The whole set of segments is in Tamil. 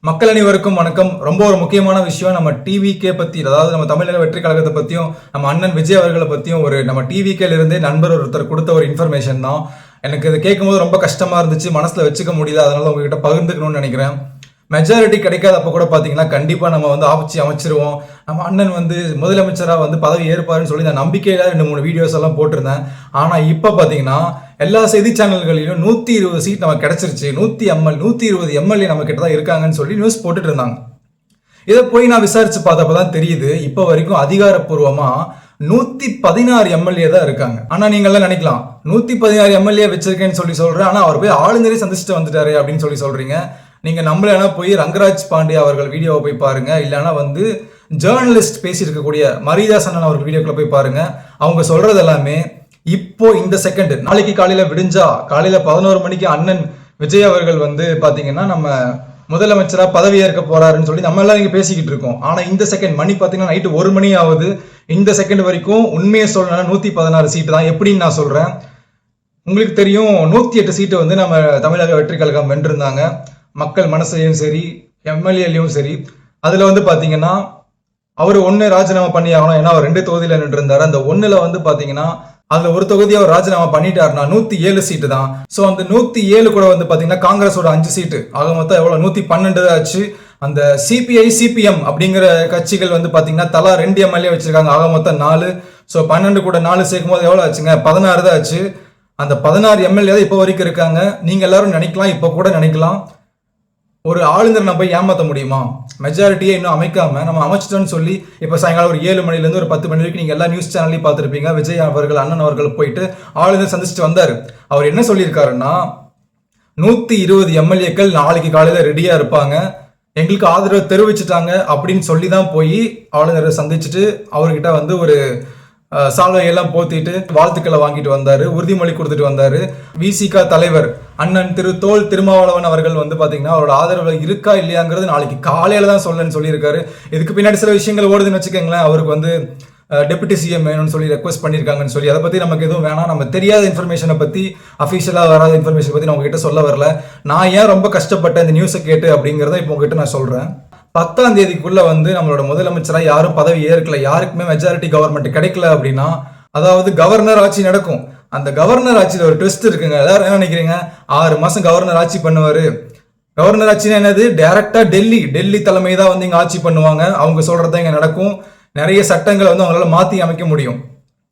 மக்கள் அனைவருக்கும் வணக்கம். ரொம்ப ஒரு முக்கியமான விஷயம் நம்ம டிவிகே பத்தி, அதாவது நம்ம தமிழக வெற்றி கழகத்தை பத்தியும் நம்ம அண்ணன் விஜய் அவர்களை பத்தியும் ஒரு நம்ம டிவிகேல இருந்தே நண்பர் ஒருத்தர் கொடுத்த ஒரு இன்ஃபர்மேஷன் தான். எனக்கு இதை கேட்கும்போது ரொம்ப கஷ்டமா இருந்துச்சு, மனசுல வச்சுக்க முடியல. அதனால உங்ககிட்ட பகிர்ந்துக்கணும்னு நினைக்கிறேன். மெஜாரிட்டி கிடைக்காதப்ப கூட பாத்தீங்கன்னா கண்டிப்பா நம்ம ஆட்சி அமைச்சிருவோம், நம்ம அண்ணன் முதலமைச்சரா பதவி ஏற்பாருன்னு சொல்லி நான் நம்பிக்கையில 2-3 வீடியோஸ் எல்லாம் போட்டிருந்தேன். ஆனா இப்ப பாத்தீங்கன்னா எல்லா செய்தி சேனல்களிலும் 120 சீட் நமக்கு கிடைச்சிருச்சு, 120 எம்எல்ஏ நம்ம கிட்ட தான் இருக்காங்கன்னு சொல்லி நியூஸ் போட்டுட்டு இருந்தாங்க. இதை போய் நான் விசாரிச்சு பார்த்தப்பதான் தெரியுது, இப்ப வரைக்கும் அதிகாரப்பூர்வமா 116 எம்எல்ஏ தான் இருக்காங்க. ஆனா நீங்க எல்லாம் நினைக்கலாம் 116 எம்எல்ஏ வச்சிருக்கேன்னு சொல்லி சொல்றேன், ஆனா அவர் போய் ஆளுநரே சந்திச்சுட்டு வந்துட்டாரு அப்படின்னு சொல்லி சொல்றீங்க. நீங்க நம்மள போய் ரங்கராஜ் பாண்டே அவர்கள் வீடியோவை போய் பாருங்க, இல்லைன்னா ஜேர்னலிஸ்ட் பேசியிருக்கக்கூடிய மரிதாசன் அவர்கள் வீடியோக்குள்ள போய் பாருங்க. அவங்க சொல்றது எல்லாமே இப்போ இந்த செகண்ட், நாளைக்கு காலையில விடிஞ்சா காலையில 11 மணிக்கு அண்ணன் விஜய் அவர்கள் பாத்தீங்கன்னா நம்ம முதலமைச்சரா பதவி ஏற்க போறாருன்னு சொல்லி நம்ம எல்லாம் இங்க பேசிக்கிட்டு இருக்கோம். ஆனா இந்த செகண்ட் மணி பாத்தீங்கன்னா நைட்டு 1 மணி ஆகுது. இந்த செகண்ட் வரைக்கும் உண்மையை சொல்லணும்னா 116 சீட்டு தான். எப்படின்னு நான் சொல்றேன். உங்களுக்கு தெரியும், 108 சீட்டு நம்ம தமிழக வெற்றி கழகம் வென்றிருந்தாங்க. மக்கள் மனசையும் சரி, எம்எல்ஏலையும் சரி. அதுல பாத்தீங்கன்னா அவர் 1 ராஜினாமா பண்ணி ஆகணும், ஏன்னா அவர் 2 தொகுதியில நின்று இருந்தாரு. அந்த 1ல பாத்தீங்கன்னா அதுல ஒரு தொகுதி அவர் ராஜினாமா பண்ணிட்டாருன்னா 107 சீட்டு தான். சோ அந்த 107 கூட பாத்தீங்கன்னா காங்கிரஸோட 5 சீட்டு, ஆக மொத்தம் எவ்வளவு 112 ஆச்சு. அந்த சிபிஐ சிபிஎம் அப்படிங்கிற கட்சிகள் பாத்தீங்கன்னா தலா 2 எம்எல்ஏ வச்சிருக்காங்க, ஆக மொத்தம் 4. சோ 12 கூட 4 சேர்க்கும் போது எவ்வளவு ஆச்சுங்க, 16 தான் ஆச்சு. அந்த 16 எம்எல்ஏ தான் இப்போ வரைக்கும் இருக்காங்க. நீங்க எல்லாரும் நினைக்கலாம், இப்ப கூட நினைக்கலாம், ஒரு ஆளுநர் நம்ம போய் ஏமாற்ற முடியுமா, மெஜாரிட்டியை இன்னும் அமைக்காம நம்ம அமைச்சிட்டோம்னு சொல்லி. இப்போ சாயங்காலம் ஒரு 7 மணிலேருந்து ஒரு 10 மணி வரைக்கும் நீங்க எல்லா நியூஸ் சேனல்லையும் பார்த்துருப்பீங்க, விஜய் அவர்கள் அண்ணன் அவர்கள் போயிட்டு ஆளுநர் சந்திச்சுட்டு வந்தாரு. அவர் என்ன சொல்லியிருக்காருன்னா 120 எம்எல்ஏக்கள் நாளைக்கு காலையில ரெடியா இருப்பாங்க, எங்களுக்கு ஆதரவு தெரிவிச்சுட்டாங்க அப்படின்னு சொல்லி தான் போய் ஆளுநரை சந்திச்சுட்டு அவர்கிட்ட ஒரு சால்வையெல்லாம் போத்திட்டு வாழ்த்துக்களை வாங்கிட்டு வந்தாரு, உறுதிமொழி கொடுத்துட்டு வந்தாரு. விசிக தலைவர் அண்ணன் தொல் திருமாவளவன் அவர்கள் பாத்தீங்கன்னா அவரோட ஆதரவு இருக்கா இல்லையாங்கிறது நாளைக்கு காலையில தான் சொல்லன்னு சொல்லியிருக்காரு. இதுக்கு பின்னாடி சில விஷயங்கள் ஓடுதுன்னு வச்சுக்கோங்களேன். அவருக்கு டெபுட்டி சிஎம் வேணும்னு சொல்லி ரெக்வஸ்ட் பண்ணியிருக்காங்கன்னு சொல்லி, அதை பத்தி நமக்கு எதுவும் வேணாம். நம்ம தெரியாத இன்ஃபர்மேஷனை பத்தி, அஃபிஷியலா வராத இன்ஃபர்மேஷன் பத்தி நான் உங்ககிட்ட சொல்ல வரல. நான் ஏன் ரொம்ப கஷ்டப்பட்டேன் இந்த நியூஸை கேட்டு அப்படிங்கிறத இப்போ உங்ககிட்ட நான் சொல்றேன். 10ஆம் தேதிக்குள்ள நம்மளோட முதலமைச்சரா யாரும் பதவி ஏற்கல, யாருக்குமே மெஜாரிட்டி கவர்மெண்ட் கிடைக்கல அப்படின்னா, அதாவது கவர்னர் ஆட்சி நடக்கும். அந்த கவர்னர் ஆட்சியில ஒரு ட்விஸ்ட் இருக்குங்க. எல்லாரும் என்ன நினைக்கிறீங்க, 6 மாசம் கவர்னர் ஆட்சி பண்ணுவாரு. கவர்னர் ஆட்சினா என்னது, டைரக்டா டெல்லி தலைமை தான் இங்க ஆட்சி பண்ணுவாங்க. அவங்க சொல்றத இங்க நடக்கும். நிறைய சட்டங்களை அவங்களால மாத்தி அமைக்க முடியும்.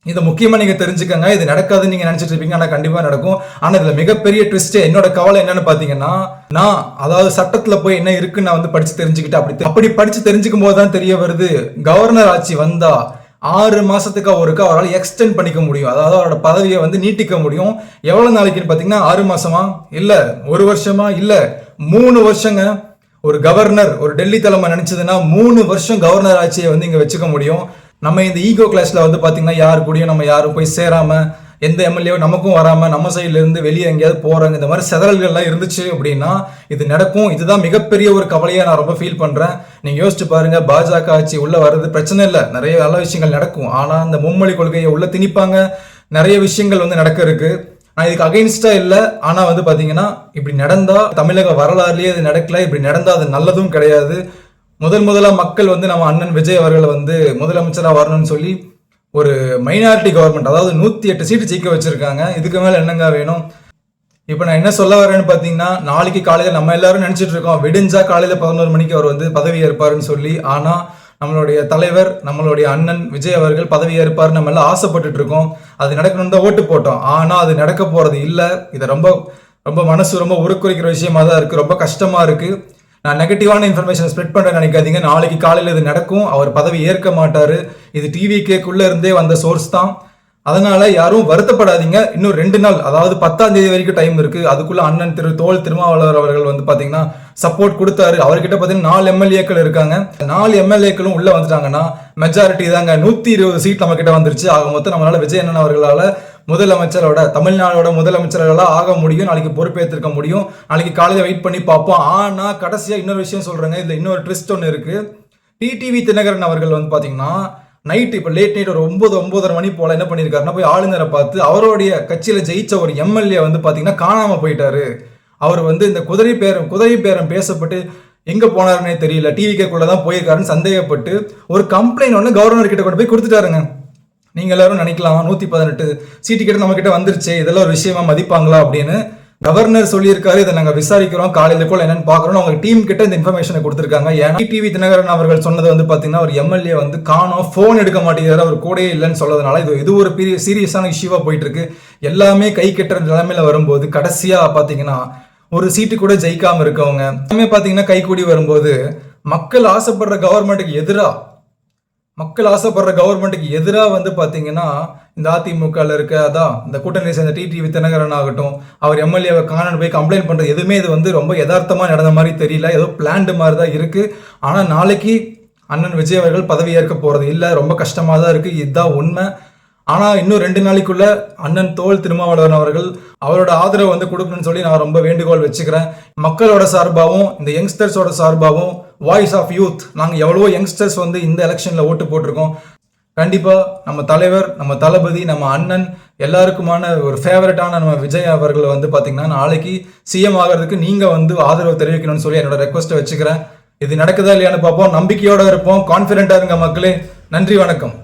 இதை முக்கியமா நீங்க தெரிஞ்சுக்கங்க. இது நடக்காதுன்னு நீங்க நினைச்சிட்டு இருப்பீங்க, ஆனா கண்டிப்பா நடக்கும். ஆனா இதுல மிகப்பெரிய ட்விஸ்ட், என்னோட கவலை என்னன்னு பாத்தீங்கன்னா, நான் அதாவது சட்டத்துல போய் என்ன இருக்குன்னு நான் படிச்சு தெரிஞ்சுக்கிட்டு அப்படி படிச்சு தெரிஞ்சுக்கும் போதுதான் தெரிய வருது, கவர்னர் ஆட்சி வந்தா 6 மாசத்துக்கு ஒருக்கா அவரால் எக்ஸ்டெண்ட் பண்ணிக்க முடியும். அதாவது அவரோட பதவியை நீட்டிக்க முடியும். எவ்வளவு நாளைக்குன்னு பாத்தீங்கன்னா 6 மாசமா இல்ல, 1 வருஷமா இல்ல, 3 வருஷங்க. ஒரு கவர்னர், ஒரு டெல்லி தலைமை நினைச்சதுன்னா 3 வருஷம் கவர்னர் ஆட்சியை இங்க வச்சுக்க முடியும். நம்ம இந்த ஈகோ கிளாஸ்ல பாத்தீங்கன்னா யாரு கூடயும் நம்ம யாரும் போய் சேராம, எந்த எம்எல்ஏ நமக்கும் வராம, நம்ம சைட்ல இருந்து வெளியே எங்கேயாவது போறாங்க, இந்த மாதிரி செதறல்கள்லாம் இருந்துச்சு அப்படின்னா இது நடக்கும். இதுதான் மிகப்பெரிய ஒரு கவலையா நான் ரொம்ப ஃபீல் பண்றேன். நீங்க யோசிச்சு பாருங்க, பாஜக ஆட்சி உள்ள வர்றது பிரச்சனை இல்லை, நிறைய நல்ல விஷயங்கள் நடக்கும். ஆனா அந்த மும்மொழி கொள்கையை உள்ள திணிப்பாங்க, நிறைய விஷயங்கள் நடக்க இருக்கு. நான் இதுக்கு அகைன்ஸ்டா இல்ல, ஆனா பாத்தீங்கன்னா இப்படி நடந்தா தமிழக வரலாறுலயே இது நடக்கல. இப்படி நடந்தா அது நல்லதும் கிடையாது. முதலா மக்கள் நம்ம அண்ணன் விஜய் அவர்களை முதலமைச்சரா வரணும்னு சொல்லி ஒரு மைனாரிட்டி கவர்மெண்ட், அதாவது 108 சீட்டு ஜெயிக்க வச்சிருக்காங்க. இதுக்கு மேல என்னங்க வேணும்? இப்ப நான் என்ன சொல்ல வரேன்னு பாத்தீங்கன்னா, நாளைக்கு காலையில நம்ம எல்லாரும் நினைச்சிட்டு இருக்கோம் விடிஞ்சா காலையில 11 மணிக்கு அவர் பதவி ஏற்பாருன்னு சொல்லி. ஆனா நம்மளுடைய தலைவர், நம்மளுடைய அண்ணன் விஜய் அவர்கள் பதவி ஏற்பாரு நம்ம எல்லாம் ஆசைப்பட்டுட்டு இருக்கோம். அது நடக்கணும்னு தான் ஓட்டு போட்டோம். ஆனா அது நடக்க போறது இல்ல. இது ரொம்ப ரொம்ப மனசு ரொம்ப உருக்குறைக்கிற விஷயமா தான் இருக்கு, ரொம்ப கஷ்டமா இருக்கு. நான் நெகட்டிவான இன்ஃபர்மேஷன் ஸ்ப்ரெட் பண்றேன்னு நினைக்காதீங்க. நாளைக்கு காலையில் இது நடக்கும், அவர் பதவி ஏற்க மாட்டாரு. இது டிவிகேக்குள்ள இருந்தே வந்த சோர்ஸ் தான். அதனால யாரும் வருத்தப்படாதீங்க. இன்னும் 2 நாள், அதாவது 10ஆம் தேதி வரைக்கும் டைம் இருக்கு. அதுக்குள்ள அண்ணன் தொல் திருமாவளவர் அவர்கள் பாத்தீங்கன்னா சப்போர்ட் கொடுத்தாரு. அவர்கிட்ட பாத்தீங்கன்னா 4 எம்எல்ஏக்கள் இருக்காங்க. 4 எம்எல்ஏக்களும் உள்ள வந்துட்டாங்கன்னா மெஜாரிட்டி தாங்க, 120 சீட் நம்ம கிட்ட வந்துருச்சு. ஆக மொத்தம் நம்மளால விஜய் அண்ணன் அவர்களால முதலமைச்சரோட, தமிழ்நாடோட முதலமைச்சர்களாக ஆக முடியும். நாளைக்கு பொறுப்பேற்றிருக்க முடியும். நாளைக்கு காலையில வெயிட் பண்ணி பார்ப்போம். ஆனா கடைசியா இன்னொரு விஷயம் சொல்றேங்க, இதுல இன்னொரு ட்விஸ்ட் ஒன்று இருக்கு. டிடிவி தினகரன் அவர்கள் பாத்தீங்கன்னா நைட், இப்போ லேட் நைட் ஒரு 9-9:30 மணி போல என்ன பண்ணியிருக்காருன்னா, போய் ஆளுநரை பார்த்து அவருடைய கட்சியில ஜெயிச்ச ஒரு எம்எல்ஏ பாத்தீங்கன்னா காணாம போயிட்டாரு. அவர் இந்த குதிரை பேரம் பேசப்பட்டு எங்க போனாருன்னே தெரியல, டிவிக்குள்ள தான் போயிருக்காருன்னு சந்தேகப்பட்டு ஒரு கம்ப்ளைண்ட் ஒன்று கவர்னர் கிட்ட கொண்டு போய் கொடுத்துட்டாருங்க. நீங்க எல்லாரும் நினைக்கலாம் 118 சீட்டு கிட்ட நம்ம கிட்ட வந்துருச்சு, இதெல்லாம் ஒரு விஷயமா மதிப்பாங்களா அப்படின்னு. கவர்னர் சொல்லியிருக்காரு, இதை நாங்க விசாரிக்கிறோம், காலையில கூட என்னன்னு பாக்குறோம், அவங்க டீம் கிட்ட இந்த இன்ஃபர்மேஷனை கொடுத்திருக்காங்க. ஏன்னா டிவி தினகரன் அவர்கள் சொன்னது வந்து பாத்தீங்கன்னா ஒரு எம்எல்ஏ வந்து காணோம், போன் எடுக்க மாட்டேங்கிறாரு, அவர் கூடயே இல்லைன்னு சொல்லதுனால இது ஒரு பெரிய சீரியஸான இஷ்யூவா போயிட்டு இருக்கு. எல்லாமே கை கட்டுற நிலைமையில வரும்போது கடைசியா பாத்தீங்கன்னா ஒரு சீட்டு கூட ஜெயிக்காம இருக்கவங்க எல்லாமே பாத்தீங்கன்னா கை கூடி வரும்போது மக்கள் ஆசைப்படுற கவர்மெண்ட்டுக்கு எதிராக வந்து பாத்தீங்கன்னா இந்த அதிமுகல இருக்க அதான் இந்த கூட்டணி சேர்ந்த டிடிவி தினகரன் ஆகட்டும், அவர் எம்எல்ஏவை காணன்னு போய் கம்ப்ளைண்ட் பண்றது எதுவுமே இது வந்து ரொம்ப யதார்த்தமா நடந்த மாதிரி தெரியல, ஏதோ பிளான்டு மாதிரி தான் இருக்கு. ஆனா நாளைக்கு அண்ணன் விஜய் அவர்கள் பதவி ஏற்க போறது இல்ல, ரொம்ப கஷ்டமா தான் இருக்கு, இதுதான் உண்மை. ஆனா இன்னும் 2 நாளைக்குள்ள அண்ணன் தோல் திருமாவளவன் அவர்கள் அவரோட ஆதரவு வந்து கொடுக்கணும்னு சொல்லி நான் ரொம்ப வேண்டுகோள் வச்சுக்கிறேன். மக்களோட சார்பாகவும் இந்த யங்ஸ்டர்ஸோட சார்பாகவும் வாய்ஸ் ஆஃப் யூத், நாங்க எவ்வளவோ யங்ஸ்டர்ஸ் வந்து இந்த எலெக்ஷன்ல ஓட்டு போட்டிருக்கோம். கண்டிப்பா நம்ம தலைவர், நம்ம தளபதி, நம்ம அண்ணன் எல்லாருக்குமான ஒரு ஃபேவரட்டான நம்ம விஜய் அவர்கள் வந்து பாத்தீங்கன்னா நாளைக்கு சிஎம் ஆகிறதுக்கு நீங்க வந்து ஆதரவு தெரிவிக்கணும்னு சொல்லி என்னோட ரெக்வஸ்ட்டை வச்சுக்கிறேன். இது நடக்குதா இல்லையான்னு பார்ப்போம். நம்பிக்கையோட இருப்போம், கான்ஃபிடென்ட்டா இருங்க மக்களே. நன்றி, வணக்கம்.